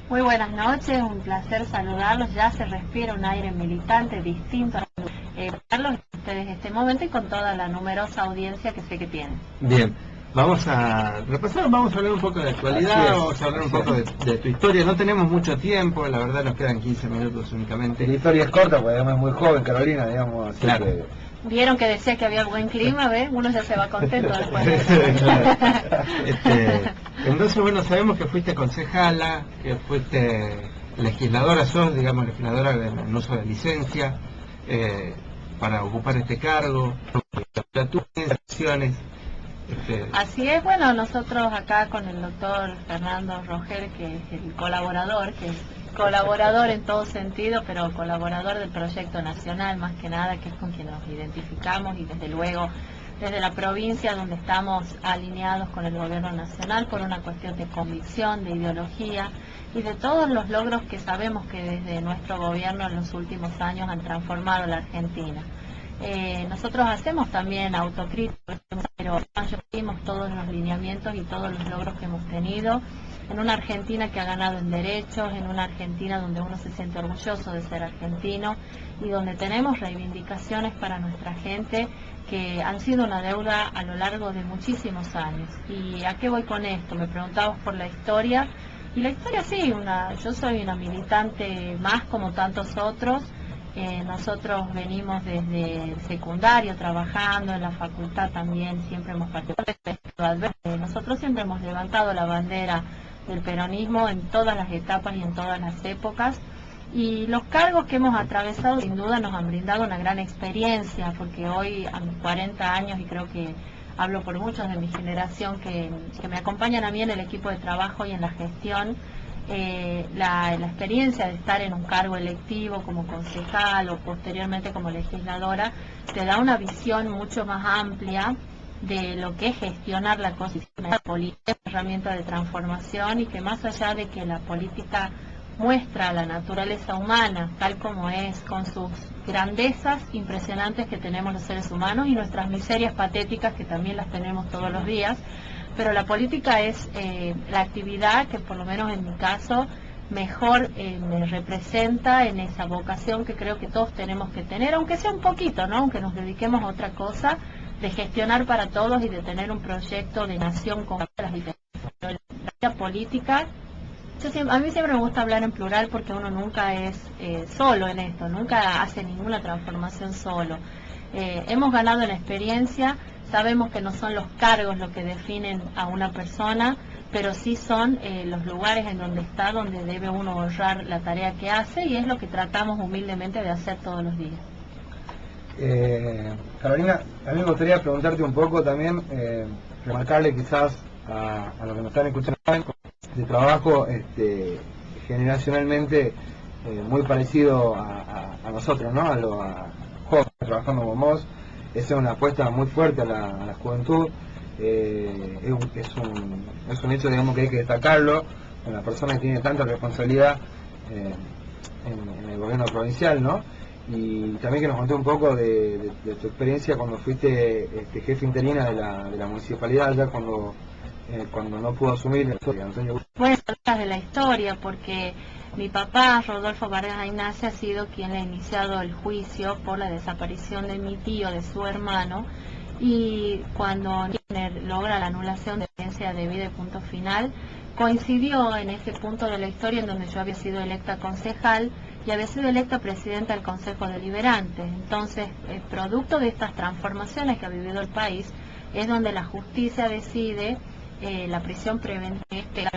Muy buenas noches, un placer saludarlos. Ya se respira un aire militante distinto a verlos ustedes este momento y con toda la numerosa audiencia que sé que tienen. Bien, vamos a repasar, vamos a hablar un poco de actualidad, vamos a hablar un poco de tu historia. No tenemos mucho tiempo, la verdad nos quedan 15 minutos únicamente. La historia es corta, porque además es muy joven, Carolina, digamos. Así Claro. Que... Vieron que decía que había buen clima, ¿ves? Uno ya se va contento después de eso. Entonces, bueno, sabemos que fuiste concejala, que fuiste legisladora, sos, digamos, legisladora en uso de licencia, para ocupar este cargo, tus acciones. Así es, bueno, nosotros acá con el doctor Fernando Rogel, que es el colaborador, que es colaborador en todo sentido, pero colaborador del proyecto nacional más que nada, que es con quien nos identificamos, y desde luego desde la provincia donde estamos alineados con el gobierno nacional por una cuestión de convicción, de ideología y de todos los logros que sabemos que desde nuestro gobierno en los últimos años han transformado la Argentina. Nosotros hacemos también autocrítica, pero vimos todos los lineamientos y todos los logros que hemos tenido en una Argentina que ha ganado en derechos, en una Argentina donde uno se siente orgulloso de ser argentino y donde tenemos reivindicaciones para nuestra gente que han sido una deuda a lo largo de muchísimos años. ¿Y a qué voy con esto? Me preguntabas por la historia, y la historia sí, yo soy una militante más como tantos otros. Nosotros venimos desde el secundario trabajando, en la facultad también siempre hemos participado. Nosotros siempre hemos levantado la bandera del peronismo en todas las etapas y en todas las épocas, y los cargos que hemos atravesado sin duda nos han brindado una gran experiencia, porque hoy a mis 40 años, y creo que hablo por muchos de mi generación que me acompañan a mí en el equipo de trabajo y en la gestión, la experiencia de estar en un cargo electivo como concejal o posteriormente como legisladora te da una visión mucho más amplia de lo que es gestionar la cosa política, herramienta de transformación, y que más allá de que la política muestra la naturaleza humana tal como es, con sus grandezas impresionantes que tenemos los seres humanos y nuestras miserias patéticas que también las tenemos todos los días, pero la política es la actividad que, por lo menos en mi caso, mejor me representa en esa vocación que creo que todos tenemos que tener, aunque sea un poquito, ¿no? Aunque nos dediquemos a otra cosa, de gestionar para todos y de tener un proyecto de nación con las diferentes. La política, a mí siempre me gusta hablar en plural porque uno nunca es solo en esto, nunca hace ninguna transformación solo. Hemos ganado en experiencia. Sabemos que no son los cargos lo que definen a una persona, pero sí son los lugares en donde está, donde debe uno honrar la tarea que hace, y es lo que tratamos humildemente de hacer todos los días. Carolina, a mí me gustaría preguntarte un poco también, remarcarle quizás a los que nos están escuchando, de trabajo generacionalmente muy parecido a nosotros, ¿no? A jóvenes trabajando con vos. Esa es una apuesta muy fuerte a la juventud. Es un hecho, digamos, que hay que destacarlo. Una persona que tiene tanta responsabilidad en el gobierno provincial, ¿no? Y también que nos conté un poco de tu experiencia cuando fuiste jefe interina de la municipalidad, ya cuando no pudo asumir. Bueno, de la historia, porque mi papá, Rodolfo Vargas Ignacia, ha sido quien ha iniciado el juicio por la desaparición de mi tío, de su hermano, y cuando logra la anulación de evidencia debida y punto final, coincidió en ese punto de la historia en donde yo había sido electa concejal y había sido electa presidenta del Consejo Deliberante. Entonces, producto de estas transformaciones que ha vivido el país, es donde la justicia decide la prisión preventiva.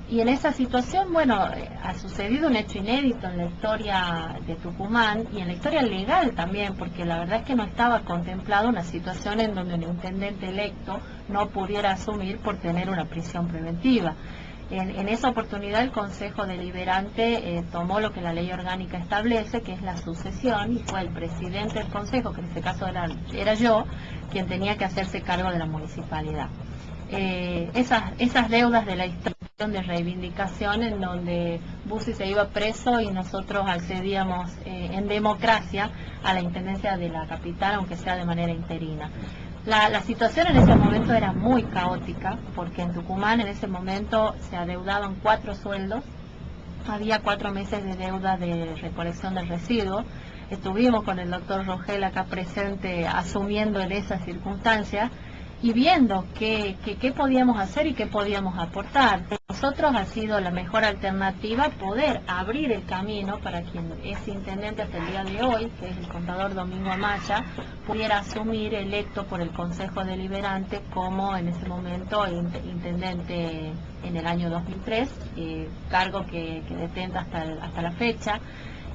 Y en esa situación, bueno, ha sucedido un hecho inédito en la historia de Tucumán y en la historia legal también, porque la verdad es que no estaba contemplada una situación en donde un intendente electo no pudiera asumir por tener una prisión preventiva. En esa oportunidad el Consejo Deliberante tomó lo que la ley orgánica establece, que es la sucesión, y fue el presidente del Consejo, que en este caso era yo, quien tenía que hacerse cargo de la municipalidad. Esas deudas de la historia de reivindicación en donde Bussi se iba preso y nosotros accedíamos en democracia a la intendencia de la capital, aunque sea de manera interina. La situación en ese momento era muy caótica, porque en Tucumán en ese momento se adeudaban 4 sueldos había 4 meses de deuda de recolección del residuo. Estuvimos con el doctor Rogel acá presente, asumiendo en esas circunstancias y viendo qué podíamos hacer y qué podíamos aportar. Nosotros ha sido la mejor alternativa poder abrir el camino para quien es intendente hasta el día de hoy, que es el contador Domingo Amaya, pudiera asumir electo por el Consejo Deliberante como en ese momento intendente en el año 2003, cargo que detenta hasta la fecha.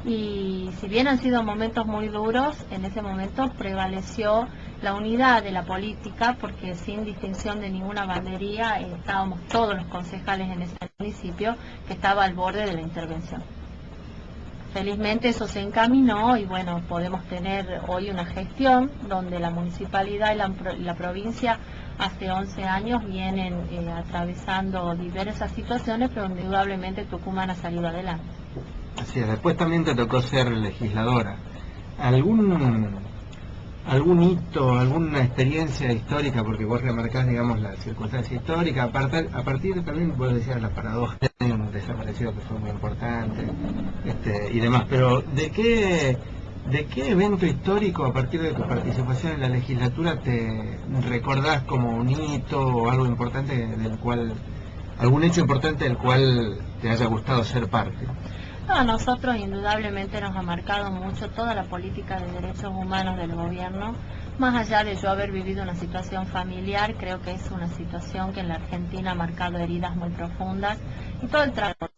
Y si bien han sido momentos muy duros, en ese momento prevaleció la unidad de la política, porque sin distinción de ninguna bandería estábamos todos los concejales en ese municipio que estaba al borde de la intervención. Felizmente eso se encaminó y bueno, podemos tener hoy una gestión donde la municipalidad y la provincia hace 11 años vienen atravesando diversas situaciones, pero indudablemente Tucumán ha salido adelante. Así es, después también te tocó ser legisladora. ¿Algún hito, alguna experiencia histórica, porque vos remarcás, digamos, la circunstancia histórica, a partir también, vos decías la paradoja de un desaparecido que fue muy importante, y demás, pero ¿de qué evento histórico, a partir de tu participación en la legislatura, te recordás como un hito o algo importante del cual, algún hecho importante del cual te haya gustado ser parte? No, a nosotros indudablemente nos ha marcado mucho toda la política de derechos humanos del gobierno. Más allá de yo haber vivido una situación familiar, creo que es una situación que en la Argentina ha marcado heridas muy profundas, y todo el trabajo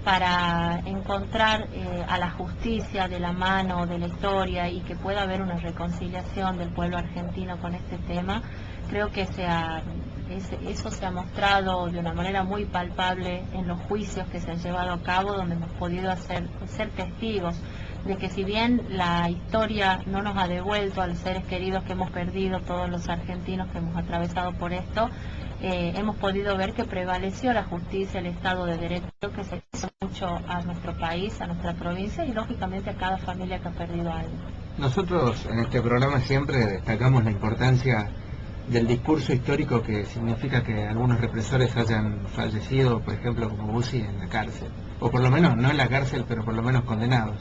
para encontrar a la justicia de la mano de la historia y que pueda haber una reconciliación del pueblo argentino con este tema, creo que eso se ha mostrado de una manera muy palpable en los juicios que se han llevado a cabo, donde hemos podido ser testigos de que si bien la historia no nos ha devuelto a los seres queridos que hemos perdido, todos los argentinos que hemos atravesado por esto, hemos podido ver que prevaleció la justicia, el Estado de Derecho, que se hizo mucho a nuestro país, a nuestra provincia y lógicamente a cada familia que ha perdido algo. Nosotros en este programa siempre destacamos la importancia del discurso histórico, que significa que algunos represores hayan fallecido, por ejemplo como Bussi, en la cárcel, o por lo menos no en la cárcel, pero por lo menos condenados.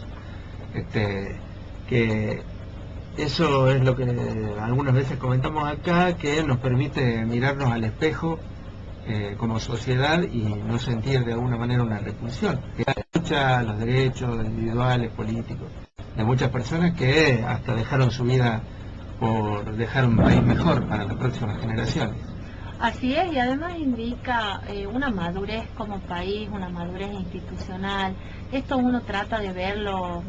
Que eso es lo que algunas veces comentamos acá, que nos permite mirarnos al espejo como sociedad y no sentir de alguna manera una repulsión, que lucha los derechos individuales, políticos, de muchas personas que hasta dejaron su vida por dejar un país mejor para las próximas generaciones. Así es, y además indica una madurez como país, una madurez institucional. Esto uno trata de verlo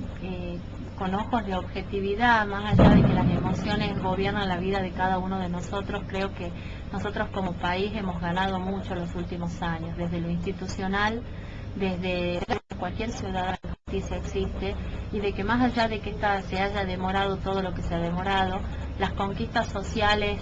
con ojos de objetividad, más allá de que las emociones gobiernan la vida de cada uno de nosotros. Creo que nosotros como país hemos ganado mucho en los últimos años, desde lo institucional, desde cualquier ciudadano de justicia existe, y de que más allá de que se haya demorado todo lo que se ha demorado, las conquistas sociales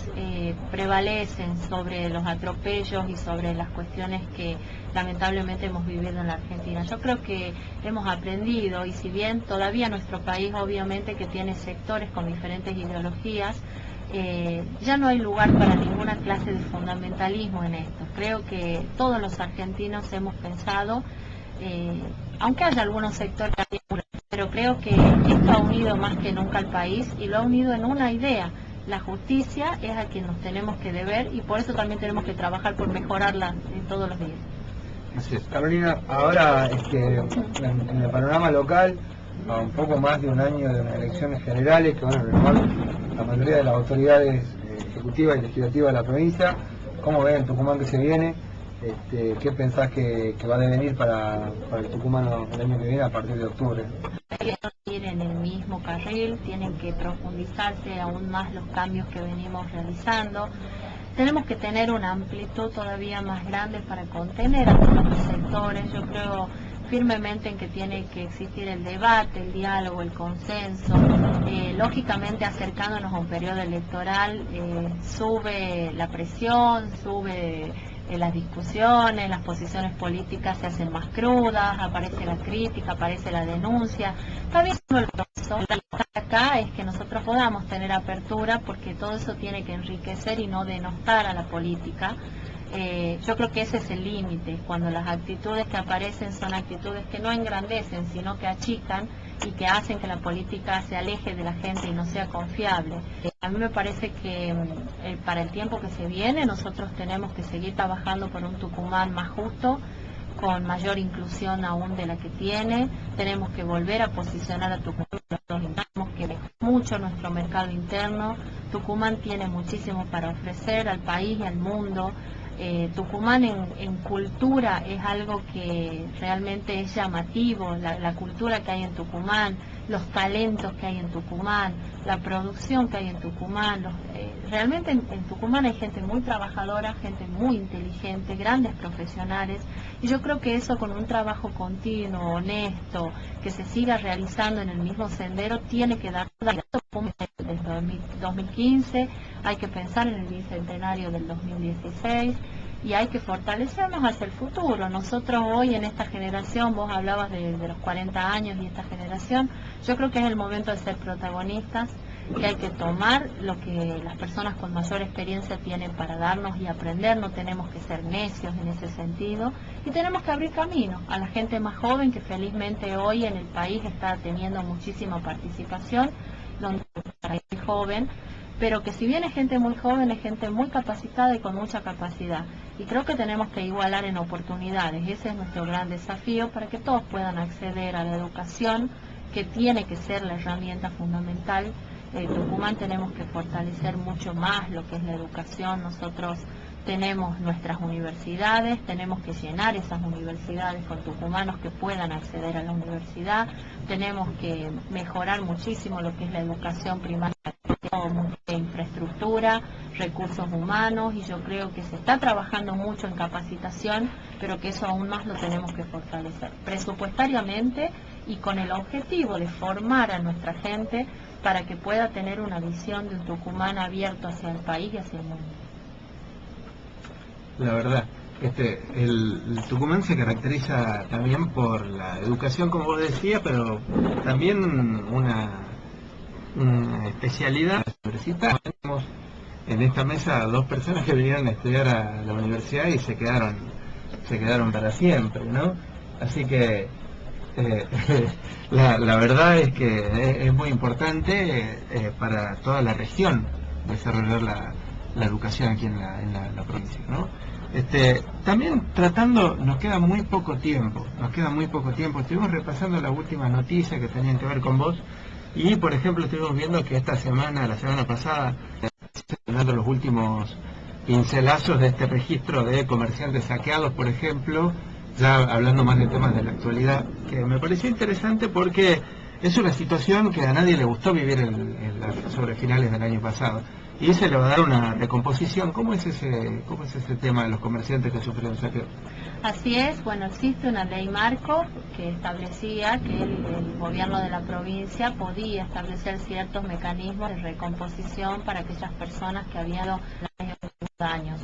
prevalecen sobre los atropellos y sobre las cuestiones que lamentablemente hemos vivido en la Argentina. Yo creo que hemos aprendido, y si bien todavía nuestro país obviamente que tiene sectores con diferentes ideologías, ya no hay lugar para ninguna clase de fundamentalismo en esto. Creo que todos los argentinos hemos pensado, aunque haya algunos sectores, pero creo que esto ha unido más que nunca al país y lo ha unido en una idea. La justicia es a quien nos tenemos que deber y por eso también tenemos que trabajar por mejorarla todos los días. Así es. Carolina, ahora en el panorama local, a un poco más de un año de unas elecciones generales que van a renovar la mayoría de las autoridades ejecutivas y legislativas de la provincia, ¿cómo ven el Tucumán que se viene? ¿Qué pensás que va a devenir para el Tucumán el año que viene a partir de octubre? Ir en el mismo carril, tienen que profundizarse aún más los cambios que venimos realizando. Tenemos que tener una amplitud todavía más grande para contener a todos los sectores. Yo creo firmemente en que tiene que existir el debate, el diálogo, el consenso. Lógicamente, acercándonos a un periodo electoral, sube la presión, sube las discusiones, las posiciones políticas se hacen más crudas, aparece la crítica, aparece la denuncia. Está bien, el proceso acá es que nosotros podamos tener apertura, porque todo eso tiene que enriquecer y no denostar a la política. Yo creo que ese es el límite, cuando las actitudes que aparecen son actitudes que no engrandecen, sino que achican y que hacen que la política se aleje de la gente y no sea confiable. A mí me parece que para el tiempo que se viene nosotros tenemos que seguir trabajando por un Tucumán más justo, con mayor inclusión aún de la que tiene. Tenemos que volver a posicionar a Tucumán, tenemos que mejorar mucho nuestro mercado interno. Tucumán tiene muchísimo para ofrecer al país y al mundo. Tucumán en cultura es algo que realmente es llamativo, la cultura que hay en Tucumán, los talentos que hay en Tucumán, la producción que hay en Tucumán. Realmente en Tucumán hay gente muy trabajadora, gente muy inteligente, grandes profesionales, y yo creo que eso, con un trabajo continuo, honesto, que se siga realizando en el mismo sendero, tiene que dar desde 2015, hay que pensar en el bicentenario del 2016 y hay que fortalecernos hacia el futuro. Nosotros hoy en esta generación, vos hablabas de los 40 años y esta generación, yo creo que es el momento de ser protagonistas, que hay que tomar lo que las personas con mayor experiencia tienen para darnos y aprender. No tenemos que ser necios en ese sentido y tenemos que abrir camino a la gente más joven, que felizmente hoy en el país está teniendo muchísima participación, donde es joven, pero que si bien es gente muy joven, es gente muy capacitada y con mucha capacidad, y creo que tenemos que igualar en oportunidades. Ese es nuestro gran desafío, para que todos puedan acceder a la educación, que tiene que ser la herramienta fundamental. Tucumán tenemos que fortalecer mucho más lo que es la educación. Nosotros tenemos nuestras universidades, tenemos que llenar esas universidades con tucumanos que puedan acceder a la universidad. Tenemos que mejorar muchísimo lo que es la educación primaria, infraestructura, recursos humanos, y yo creo que se está trabajando mucho en capacitación, pero que eso aún más lo tenemos que fortalecer presupuestariamente y con el objetivo de formar a nuestra gente para que pueda tener una visión de un Tucumán abierto hacia el país y hacia el mundo. La verdad, el Tucumán se caracteriza también por la educación, como vos decías, pero también una especialidad universitaria. Tenemos en esta mesa dos personas que vinieron a estudiar a la universidad y se quedaron para siempre, ¿no? Así que la verdad es que es muy importante para toda la región desarrollar la educación aquí en la provincia, ¿no? También nos queda muy poco tiempo, estuvimos repasando las últimas noticias que tenían que ver con vos, y por ejemplo estuvimos viendo que la semana pasada, dando los últimos pincelazos de este registro de comerciantes saqueados, por ejemplo, ya hablando más de temas de la actualidad, que me pareció interesante porque es una situación que a nadie le gustó vivir sobre finales del año pasado, y se le va a dar una recomposición. ¿Cómo es ese tema de los comerciantes que sufrieron saqueo? Así es, bueno, existe una ley marco que establecía que el gobierno de la provincia podía establecer ciertos mecanismos de recomposición para aquellas personas que habían daños.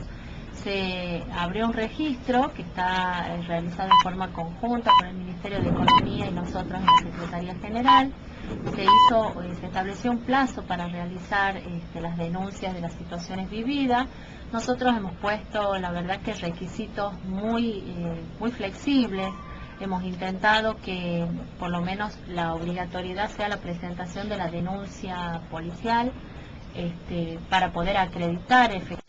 Se abrió un registro que está realizado en forma conjunta por el Ministerio de Economía y nosotros en la Secretaría General. Se estableció un plazo para realizar las denuncias de las situaciones vividas. Nosotros hemos puesto, la verdad, que requisitos muy flexibles. Hemos intentado que por lo menos la obligatoriedad sea la presentación de la denuncia policial, para poder acreditar efectivamente,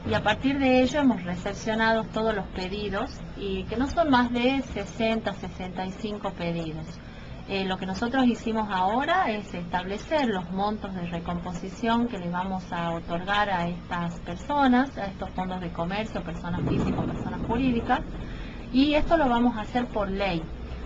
y a partir de ello hemos recepcionado todos los pedidos, y que no son más de 65 pedidos. Lo que nosotros hicimos ahora es establecer los montos de recomposición que le vamos a otorgar a estas personas, a estos fondos de comercio, personas físicas, personas jurídicas, y esto lo vamos a hacer por ley.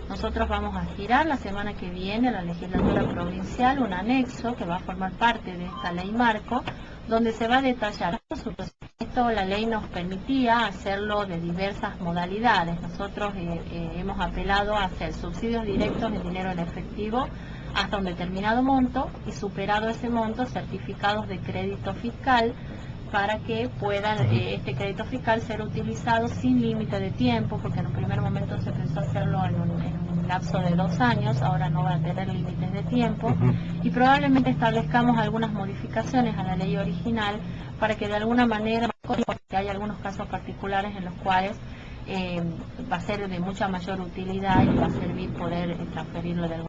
Nosotros vamos a girar la semana que viene a la legislatura provincial un anexo que va a formar parte de esta ley marco, donde se va a detallar su proceso. La ley nos permitía hacerlo de diversas modalidades. Nosotros hemos apelado a hacer subsidios directos en dinero en efectivo hasta un determinado monto, y superado ese monto, certificados de crédito fiscal, para que puedan este crédito fiscal ser utilizado sin límite de tiempo, porque en un primer momento se pensó hacerlo en un lapso de 2 años, ahora no va a tener límites de tiempo, y probablemente establezcamos algunas modificaciones a la ley original para que de alguna manera porque hay algunos casos particulares en los cuales va a ser de mucha mayor utilidad y va a servir poder transferirlo de alguna